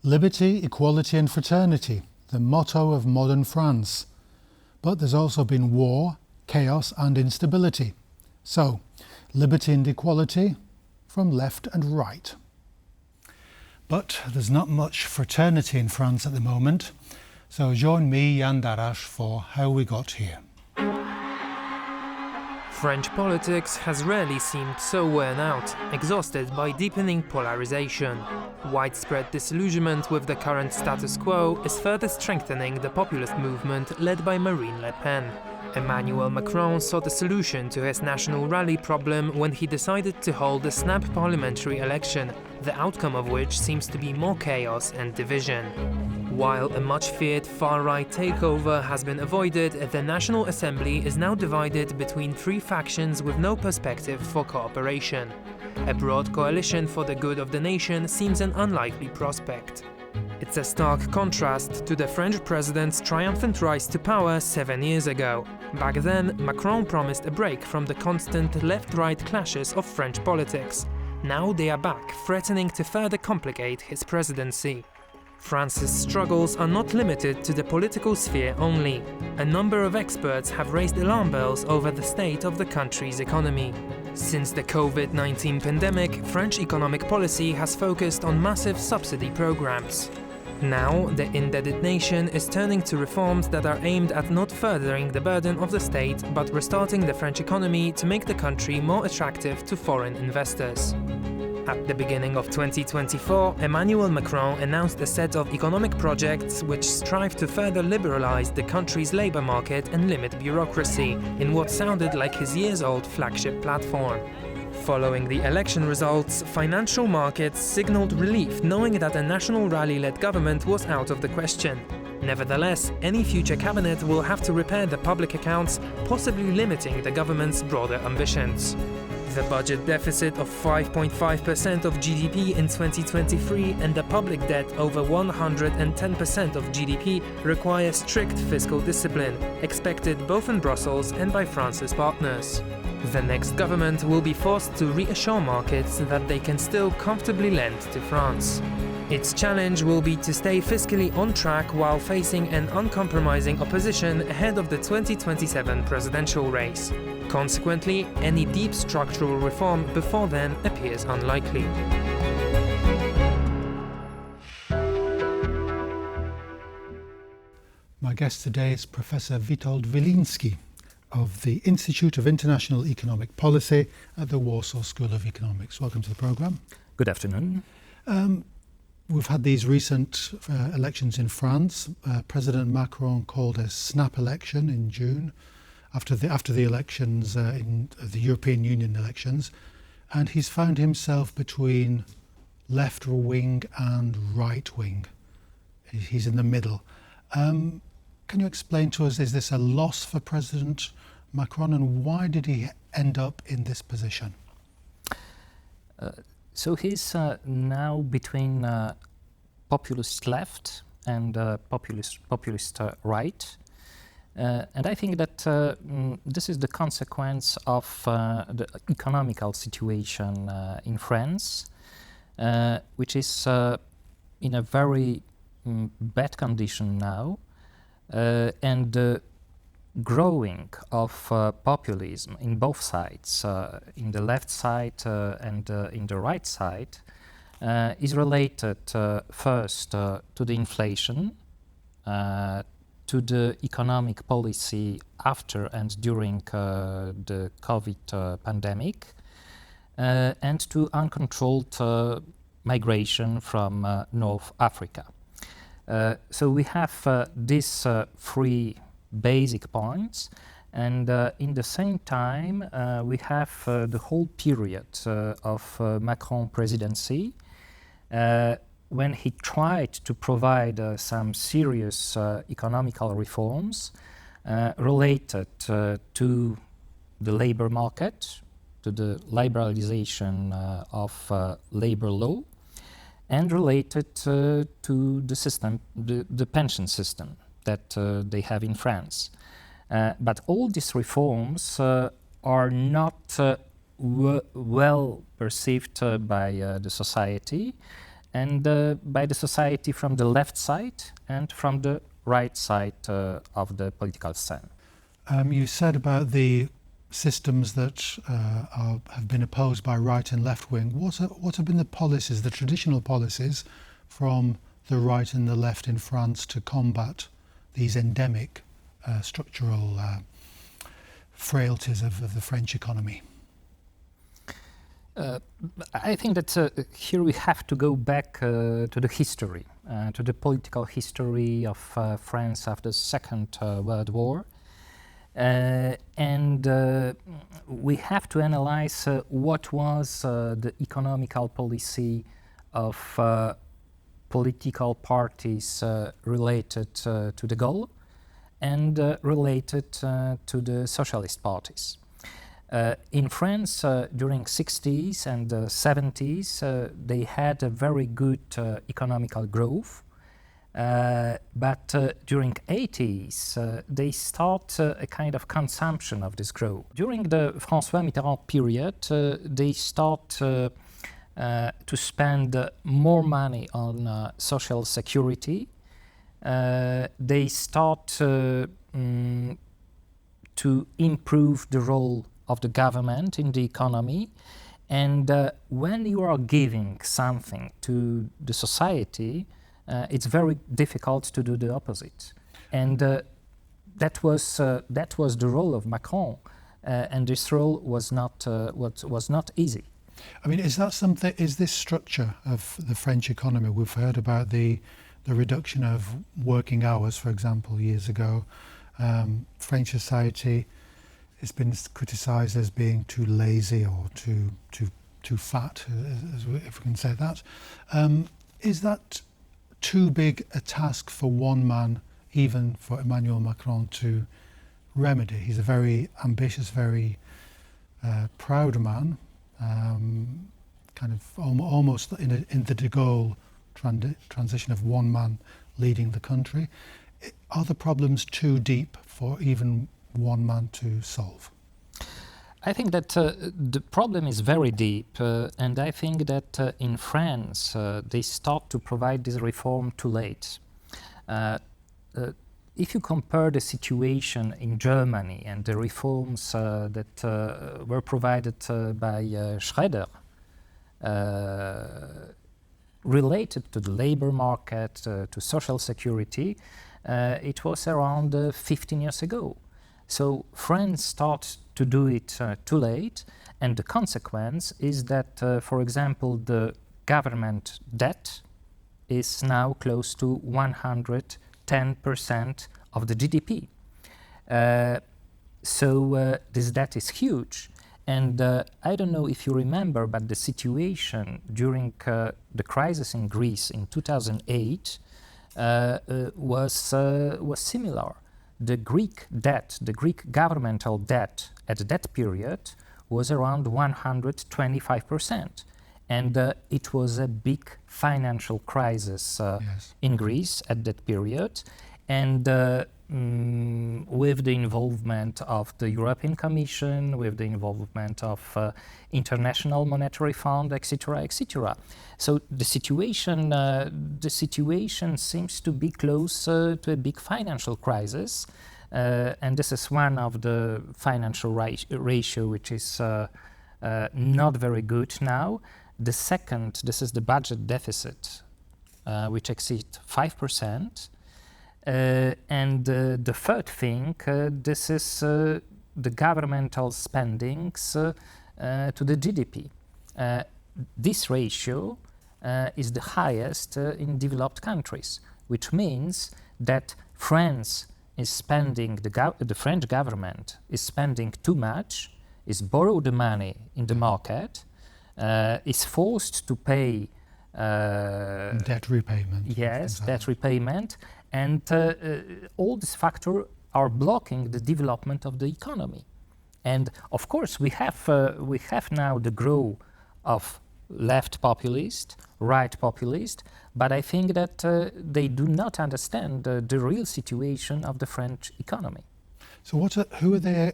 Liberty, equality and fraternity, the motto of modern France. But there's also been war, chaos and instability. So, liberty and equality from left and right. But there's not much fraternity in France at the moment. So join me, Jan Darasz, for How We Got Here. French politics has rarely seemed so worn out, exhausted by deepening polarization. Widespread disillusionment with the current status quo is further strengthening the populist movement led by Marine Le Pen. Emmanuel Macron sought a solution to his national rally problem when he decided to hold a snap parliamentary election, the outcome of which seems to be more chaos and division. While a much-feared far-right takeover has been avoided, the National Assembly is now divided between three factions with no perspective for cooperation. A broad coalition for the good of the nation seems an unlikely prospect. It's a stark contrast to the French president's triumphant rise to power 7 years ago. Back then, Macron promised a break from the constant left-right clashes of French politics. Now they are back, threatening to further complicate his presidency. France's struggles are not limited to the political sphere only. A number of experts have raised alarm bells over the state of the country's economy. Since the COVID-19 pandemic, French economic policy has focused on massive subsidy programs. Now, the indebted nation is turning to reforms that are aimed at not furthering the burden of the state, but restarting the French economy to make the country more attractive to foreign investors. At the beginning of 2024, Emmanuel Macron announced a set of economic projects which strive to further liberalize the country's labor market and limit bureaucracy, in what sounded like his years-old flagship platform. Following the election results, financial markets signaled relief knowing that a national rally-led government was out of the question. Nevertheless, any future cabinet will have to repair the public accounts, possibly limiting the government's broader ambitions. The budget deficit of 5.5% of GDP in 2023 and the public debt over 110% of GDP require strict fiscal discipline, expected both in Brussels and by France's partners. The next government will be forced to reassure markets that they can still comfortably lend to France. Its challenge will be to stay fiscally on track while facing an uncompromising opposition ahead of the 2027 presidential race. Consequently, any deep structural reform before then appears unlikely. My guest today is Professor Witold Wiliński of the Institute of International Economic Policy at the Warsaw School of Economics. Welcome to the programme. Good afternoon. We've had these recent elections in France. President Macron called a snap election in June after the elections, in the European Union elections, and he's found himself between left wing and right wing. He's in the middle. Can you explain to us, is this a loss for President Macron, and why did he end up in this position? So he's now between populist left and populist right. And I think that this is the consequence of the economical situation in France, which is in a very bad condition now, and the growing of populism in both sides, in the left side and in the right side, is related first to the inflation, to the economic policy after and during the COVID pandemic, and to uncontrolled migration from North Africa. So we have these three basic points, and in the same time we have the whole period of Macron presidency, when he tried to provide some serious economical reforms related to the labor market, to the liberalization of labor law, and related to the system, the pension system that they have in France. But all these reforms are not well perceived by the society, and by the society from the left side and from the right side of the political scene. You said about the systems that have been opposed by right and left wing. What have been the policies, the traditional policies, from the right and the left in France to combat these endemic structural frailties of the French economy? I think that here we have to go back to the history, to the political history of France after the Second World War. And we have to analyze what was the economical policy of political parties related to de Gaulle and related to the socialist parties. In France, during 60s and 70s, they had a very good economical growth. But during 80s, they start a kind of consumption of this growth. During the François Mitterrand period, they start to spend more money on social security. They start to improve the role of the government in the economy. And when you are giving something to the society, it's very difficult to do the opposite, and that was the role of Macron, and this role was not easy. I mean, is that something? Is this structure of the French economy? We've heard about the reduction of working hours, for example, years ago. French society has been criticised as being too lazy or too fat, if we can say that. Is that too big a task for one man, even for Emmanuel Macron, to remedy? He's a very ambitious, very proud man, kind of almost in the de Gaulle transition of one man leading the country. Are the problems too deep for even one man to solve? I think that the problem is very deep, and I think that in France they start to provide this reform too late. If you compare the situation in Germany and the reforms that were provided by Schröder, related to the labor market, to social security, it was around 15 years ago. So France starts to do it too late, and the consequence is that, for example, the government debt is now close to 110% of the GDP. So this debt is huge, and I don't know if you remember, but the situation during the crisis in Greece in 2008 was similar. The Greek debt, the Greek governmental debt at that period was around 125%. And it was a big financial crisis Yes. in Greece at that period. And with the involvement of the European Commission, with the involvement of International Monetary Fund, etc., etc. So the situation seems to be close to a big financial crisis, and this is one of the financial ratio which is not very good now. The second, this is the budget deficit, which exceeds 5%. And the third thing, this is the governmental spendings to the GDP. This ratio is the highest in developed countries, which means that France is spending, the French government is spending too much, is borrow the money in the market, is forced to pay debt repayment. Yes, debt repayment. And all these factors are blocking the development of the economy. And of course, we have now the growth of left populist, right populist, but I think that they do not understand the real situation of the French economy. So who are they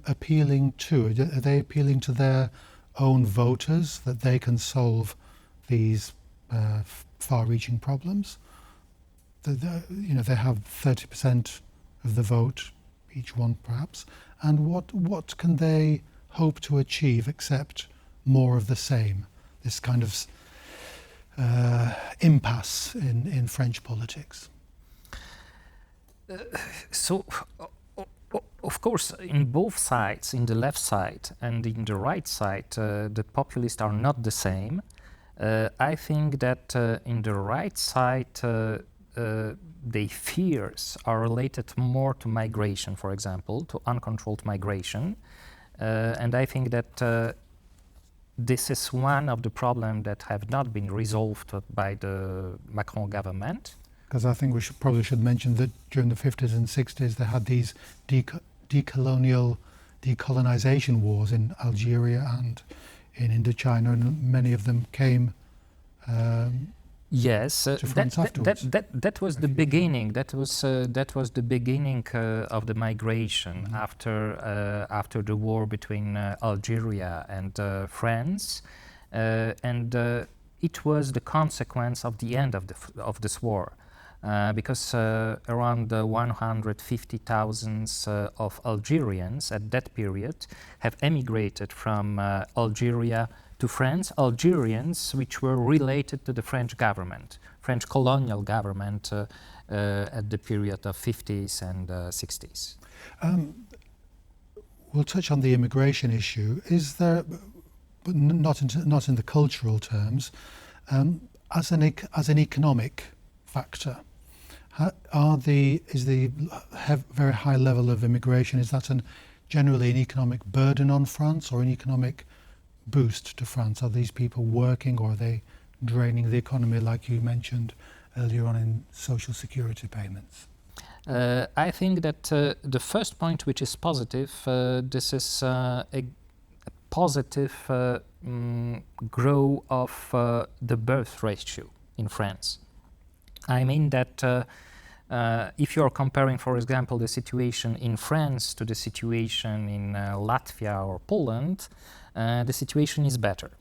appealing to? Are they appealing to their own voters that they can solve these far-reaching problems. They have 30% of the vote, each one perhaps. And what can they hope to achieve except more of the same? This kind of impasse in French politics. Of course, in both sides, in the left side and in the right side, the populists are not the same. I think that in the right side, their fears are related more to migration, for example, to uncontrolled migration. And I think that this is one of the problems that have not been resolved by the Macron government. Because I think we probably should mention that during the 50s and 60s they had these decolonization wars in Algeria and in Indochina, and many of them came yes, to France afterwards. That was the beginning. That was the beginning of the migration after the war between Algeria and France, and it was the consequence of the end of this war. Because around 150,000 of Algerians at that period have emigrated from Algeria to France, Algerians which were related to the French government, French colonial government at the period of 50s and 60s. We'll touch on the immigration issue. Is there, but not in the cultural terms, as an economic factor? Is the very high level of immigration, is that generally an economic burden on France or an economic boost to France? Are these people working, or are they draining the economy, like you mentioned earlier on in social security payments? I think that the first point, which is positive, this is a positive growth of the birth ratio in France. I mean that if you are comparing, for example, the situation in France to the situation in Latvia or Poland, the situation is better.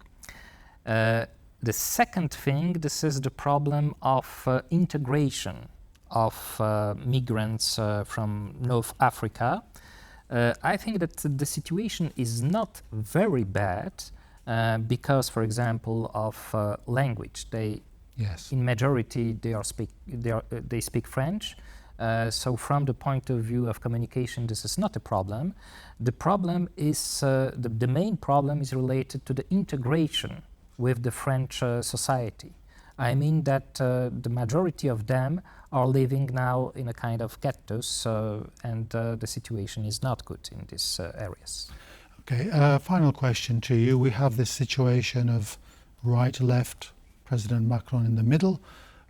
The second thing, this is the problem of integration of migrants from North Africa. I think that the situation is not very bad because, for example, of language. Yes. In majority, they speak French. So from the point of view of communication, this is not a problem. The problem is, the main problem is related to the integration with the French society. I mean that the majority of them are living now in a kind of ghettos, and the situation is not good in these areas. Okay, final question to you. We have this situation of right-left, President Macron in the middle.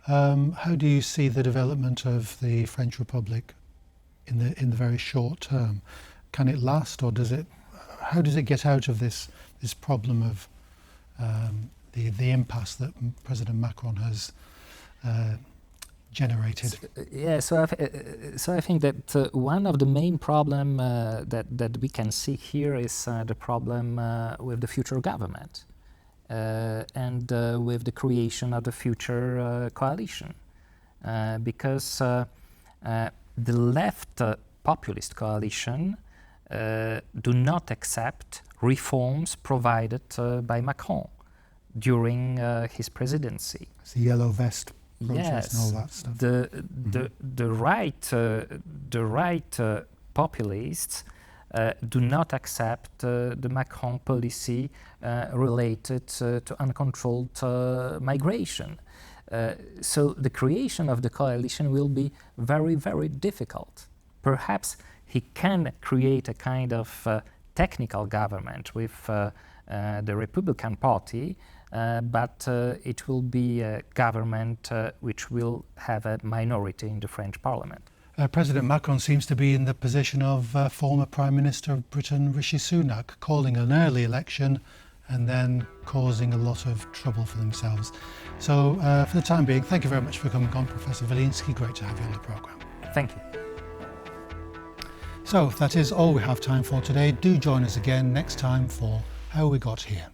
How do you see the development of the French Republic in the very short term? Can it last, or how does it get out of this problem of the impasse that President Macron has generated? So I think that one of the main problem that we can see here is the problem with the future government. And with the creation of the future coalition, because the left populist coalition do not accept reforms provided by Macron during his presidency. It's the yellow vest protest, yes, and all that stuff. The right populists do not accept the Macron policy related to uncontrolled migration. So the creation of the coalition will be very, very difficult. Perhaps he can create a kind of technical government with the Republican Party, but it will be a government which will have a minority in the French parliament. President Macron seems to be in the position of former Prime Minister of Britain, Rishi Sunak, calling an early election and then causing a lot of trouble for themselves. So for the time being, thank you very much for coming on, Professor Wiliński. Great to have you on the programme. Thank you. So that is all we have time for today. Do join us again next time for How We Got Here.